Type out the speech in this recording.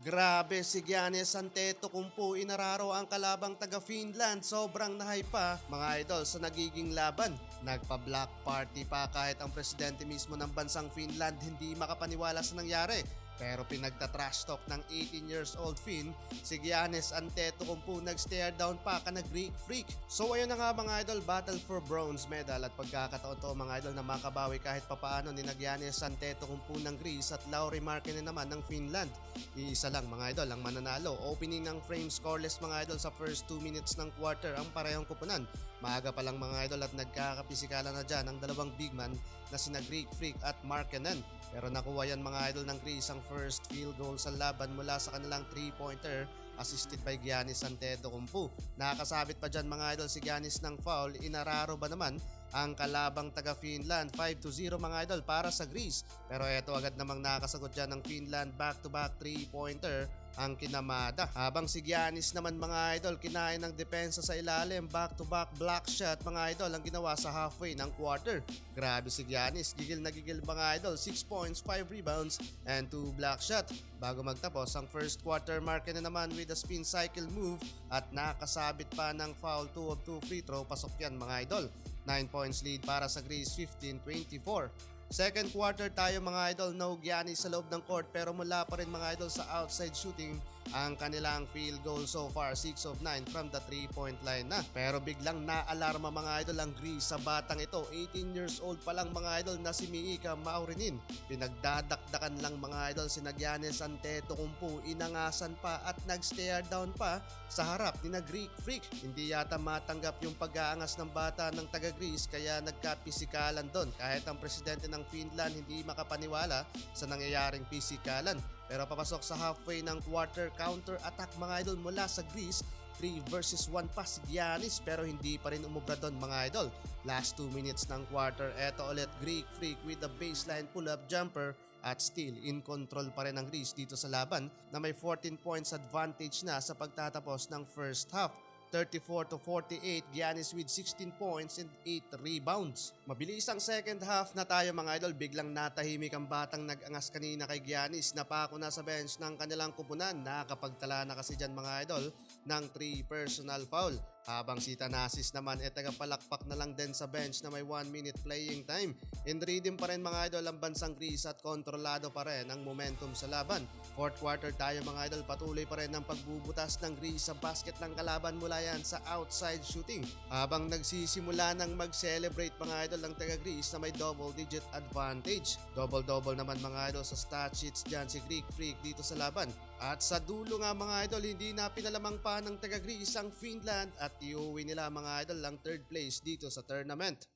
Grabe si Giannis Antetokounmpo, inararo ang kalabang taga Finland, sobrang nahay pa mga idol sa nagiging laban. Nagpa-block party pa kahit ang presidente mismo ng bansang Finland hindi makapaniwala sa nangyari. Pero pinagta-trash talk ng 18 years old Finn, si Giannis Antetokounmpo nag-stare down pa ka na Greek freak. So ayun na nga mga idol, battle for bronze medal at pagkakataon to mga idol na makabawi kahit papaano ni Giannis Antetokounmpo ng Greece at Lauri Markkanen naman ng Finland. Iisa lang mga idol ang mananalo. Opening ng frame scoreless mga idol sa first 2 minutes ng quarter ang parehong kupunan. Maaga pa lang mga idol at nagkakapisikalan na dyan ang dalawang big man na sina Greek Freak at Markkanen. Pero nakuha yan mga idol ng Greece ang first field goal sa laban mula sa kanilang 3-pointer assisted by Giannis Antetokounmpo. Nakakasabit pa dyan mga idol si Giannis ng foul. Inararo ba naman ang kalabang taga Finland? 5-0 mga idol para sa Greece. Pero eto agad namang nakasagot dyan ng Finland, back-to-back 3-pointer ang kinamada. Habang si Giannis naman mga idol kinain ng depensa sa ilalim, back-to-back block shot mga idol ang ginawa sa halfway ng quarter. Grabe si Giannis, gigil na gigil mga idol, 6 points, 5 rebounds and 2 block shot. Bago magtapos ang first quarter, Markkanen na naman with a spin cycle move at nakasabit pa ng foul, 2 of 2 free throw, pasok yan mga idol. 9 points lead para sa Greece, 15-24. Second quarter tayo mga idol, no Giannis sa loob ng court pero mula pa rin mga idol sa outside shooting ang kanilang field goal so far, 6 of 9 from the 3-point line na. Pero biglang naalarma mga idol ang Greece sa batang ito, 18 years old pa lang mga idol na si Miika Maurinin. Pinagdadakdakan lang mga idol si Giannis Antetokounmpo, inangasan pa at nag-stare down pa sa harap ni na Greek Freak. Hindi yata matanggap yung pag-aangas ng bata ng taga Greece kaya nagkapisikalan doon. Kahit ang presidente ng Finland hindi makapaniwala sa nangyayaring pisikalan. Pero papasok sa halfway ng quarter, counter attack mga idol mula sa Greece. 3 versus 1 pa si Giannis pero hindi pa rin umubra doon mga idol. Last 2 minutes ng quarter, eto ulit Greek Freak with the baseline pull-up jumper at still in control pa rin ang Greece dito sa laban na may 14 points advantage na sa pagtatapos ng first half. 34-48, Giannis with 16 points and 8 rebounds. Mabilis ang second half na tayo mga idol, biglang natahimik ang batang nag-angas kanina kay Giannis. Napako na sa bench ng kanilang kupunan, nakapagtala na kasi dyan mga idol ng 3 personal foul. Habang si Thanasis naman tagapalakpak na lang din sa bench na may 1 minute playing time. In rhythm pa rin mga idol ang bansang Greece at kontrolado pa rin ang momentum sa laban. Fourth quarter tayo mga idol, patuloy pa rin ang pagbubutas ng Greece sa basket ng kalaban mula yan sa outside shooting. Habang nagsisimula ng mag-celebrate mga idol ng taga Greece na may double digit advantage. Double-double naman mga idol sa stat sheets dyan si Greek Freak dito sa laban. At sa dulo nga mga idol, hindi na pinalamang pa ng taga Greece ang Finland at iuwi nila mga idol ang third place dito sa tournament.